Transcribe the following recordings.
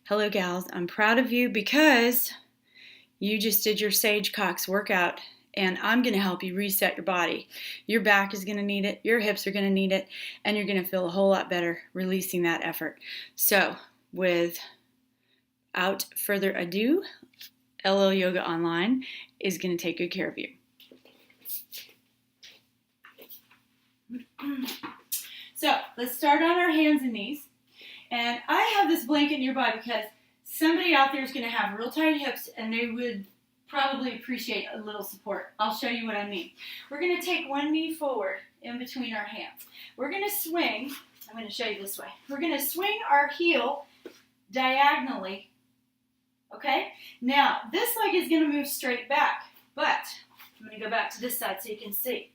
Hello, gals. I'm proud of you because you just did your Sage Cox workout, and I'm going to help you reset your body. Your back is going to need it, your hips are going to need it, and you're going to feel a whole lot better releasing that effort. So, without further ado, LL Yoga Online is going to take good care of you. So, let's start on our hands and knees. And I have this blanket nearby because somebody out there is going to have real tight hips and they would probably appreciate a little support. I'll show you what I mean. We're going to take one knee forward in between our hands. We're going to swing. I'm going to show you this way. We're going to swing our heel diagonally. Okay? Now, this leg is going to move straight back, but I'm going to go back to this side so you can see.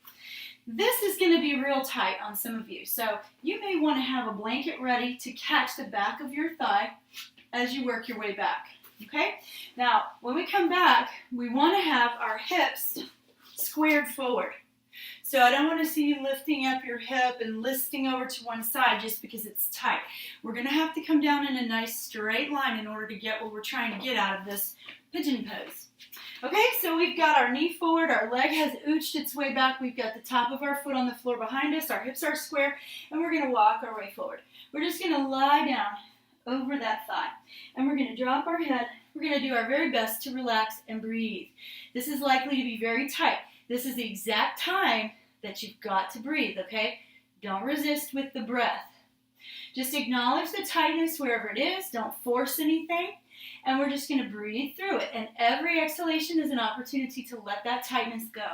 This is going to be real tight on some of you, so you may want to have a blanket ready to catch the back of your thigh as you work your way back, okay? Now, when we come back, we want to have our hips squared forward. So I don't want to see you lifting up your hip and listing over to one side just because it's tight. We're going to have to come down in a nice straight line in order to get what we're trying to get out of this pigeon pose. Okay, so we've got our knee forward, our leg has ooched its way back, we've got the top of our foot on the floor behind us, our hips are square, and we're going to walk our way forward. We're just going to lie down over that thigh, and we're going to drop our head. We're going to do our very best to relax and breathe. This is likely to be very tight. This is the exact time that you've got to breathe, okay? Don't resist with the breath. Just acknowledge the tightness wherever it is. Don't force anything. And we're just going to breathe through it. And every exhalation is an opportunity to let that tightness go.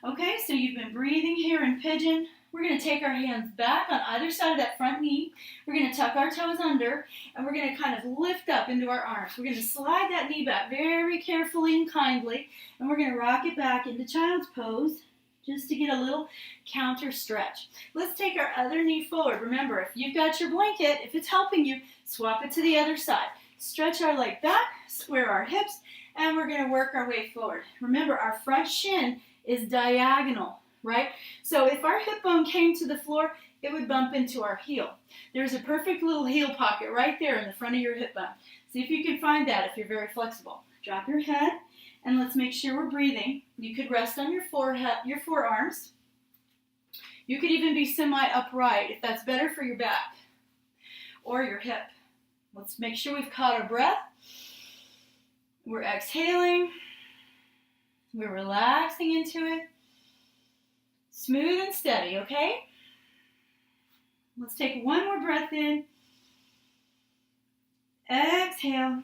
Okay, so you've been breathing here in pigeon. We're going to take our hands back on either side of that front knee. We're going to tuck our toes under, and we're going to kind of lift up into our arms. We're going to slide that knee back very carefully and kindly, and we're going to rock it back into child's pose just to get a little counter stretch. Let's take our other knee forward. Remember, if you've got your blanket, if it's helping you, swap it to the other side. Stretch our leg back, square our hips, and we're going to work our way forward. Remember, our front shin is diagonal, right? So if our hip bone came to the floor, it would bump into our heel. There's a perfect little heel pocket right there in the front of your hip bone. See if you can find that if you're very flexible. Drop your head, and let's make sure we're breathing. You could rest on your forehead, your forearms. You could even be semi-upright if that's better for your back or your hip. Let's make sure we've caught our breath. We're exhaling. We're relaxing into it. Smooth and steady, okay? Let's take one more breath in. Exhale.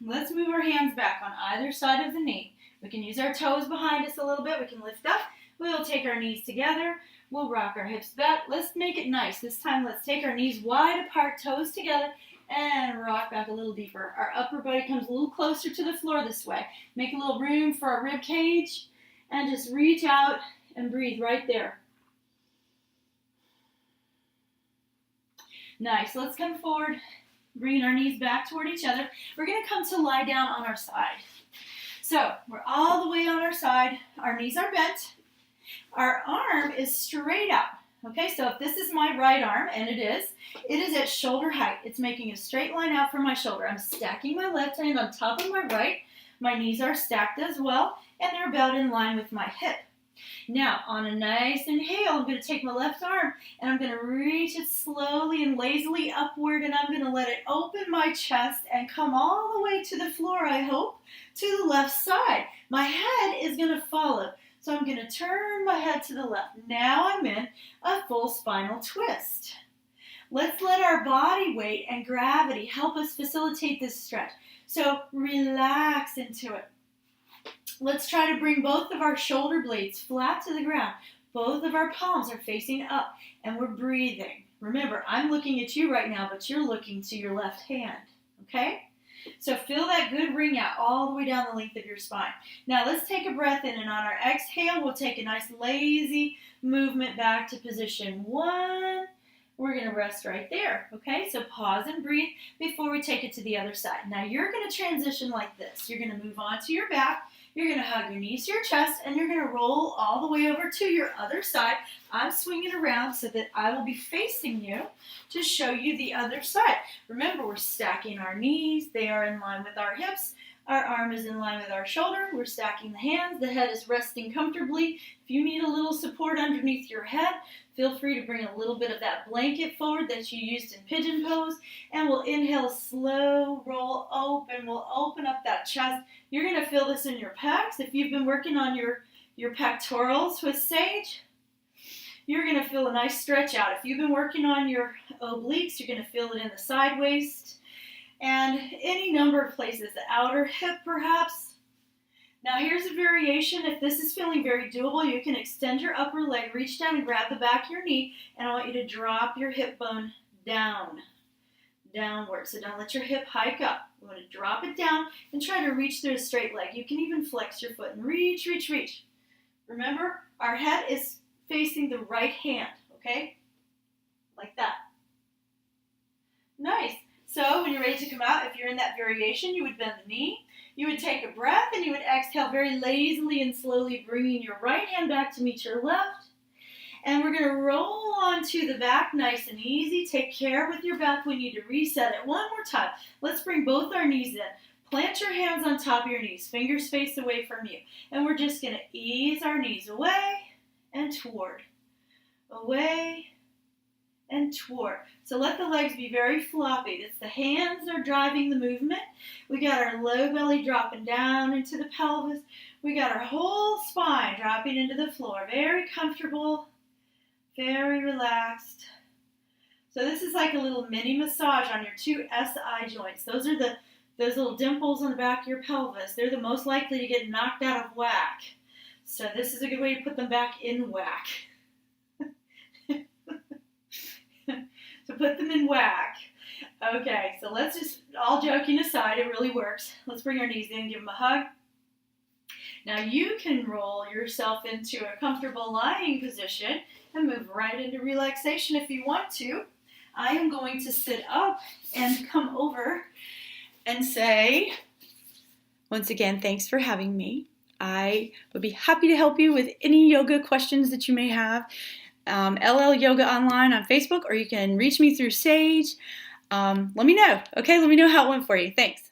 Let's move our hands back on either side of the knee. We can use our toes behind us a little bit. We can lift up. We'll take our knees together. We'll rock our hips back. Let's make it nice. This time, let's take our knees wide apart, toes together, and rock back a little deeper. Our upper body comes a little closer to the floor this way. Make a little room for our rib cage, and just reach out and breathe right there. Nice. Let's come forward, bringing our knees back toward each other. We're going to come to lie down on our side. So we're all the way on our side. Our knees are bent. Our arm is straight out. Okay, so if this is my right arm, and it is at shoulder height. It's making a straight line out from my shoulder. I'm stacking my left hand on top of my right. My knees are stacked as well, and they're about in line with my hip. Now, on a nice inhale, I'm going to take my left arm, and I'm going to reach it slowly and lazily upward, and I'm going to let it open my chest and come all the way to the floor, I hope, to the left side. My head is going to follow. So I'm going to turn my head to the left. Now I'm in a full spinal twist. Let's let our body weight and gravity help us facilitate this stretch. So relax into it. Let's try to bring both of our shoulder blades flat to the ground. Both of our palms are facing up, and we're breathing. Remember, I'm looking at you right now, but you're looking to your left hand, okay? So feel that good ring out all the way down the length of your spine. Now let's take a breath in, and on our exhale, we'll take a nice lazy movement back to position 1. We're going to rest right there, okay? So pause and breathe before we take it to the other side. Now you're going to transition like this. You're going to move onto your back. You're going to hug your knees to your chest, and you're going to roll all the way over to your other side. I'm swinging around so that I will be facing you to show you the other side. Remember, we're stacking our knees. They are in line with our hips. Our arm is in line with our shoulder. We're stacking the hands. The head is resting comfortably. If you need a little support underneath your head, feel free to bring a little bit of that blanket forward that you used in pigeon pose. And we'll inhale, slow roll open. We'll open up that chest. You're going to feel this in your pecs. If you've been working on your pectorals with Sage, you're going to feel a nice stretch out. If you've been working on your obliques, you're going to feel it in the side waist and any number of places, the outer hip perhaps. Now here's a variation. If this is feeling very doable, you can extend your upper leg, reach down and grab the back of your knee, and I want you to drop your hip bone downward. So don't let your hip hike up. You want to drop it down and try to reach through a straight leg. You can even flex your foot and reach, reach, reach. Remember, our head is facing the right hand, okay? Like that. Nice. So when you're ready to come out, if you're in that variation, you would bend the knee, you would take a breath, and you would exhale very lazily and slowly, bringing your right hand back to meet your left. And we're going to roll onto the back nice and easy. Take care with your back. We need to reset it one more time. Let's bring both our knees in. Plant your hands on top of your knees, fingers face away from you. And we're just going to ease our knees away and toward. Away and toward. So let the legs be very floppy. It's the hands that are driving the movement. We got our low belly dropping down into the pelvis. We got our whole spine dropping into the floor. Very comfortable, very relaxed. So this is like a little mini massage on your two SI joints. Those are those little dimples on the back of your pelvis. They're the most likely to get knocked out of whack. So this is a good way to put them back in whack. So put them in whack. Okay, so let's just, all joking aside, it really works. Let's bring our knees in, give them a hug. Now you can roll yourself into a comfortable lying position and move right into relaxation if you want to. I am going to sit up and come over and say, once again, thanks for having me. I would be happy to help you with any yoga questions that you may have. LL Yoga Online on Facebook, or you can reach me through Sage. Let me know. Okay, let me know how it went for you. Thanks.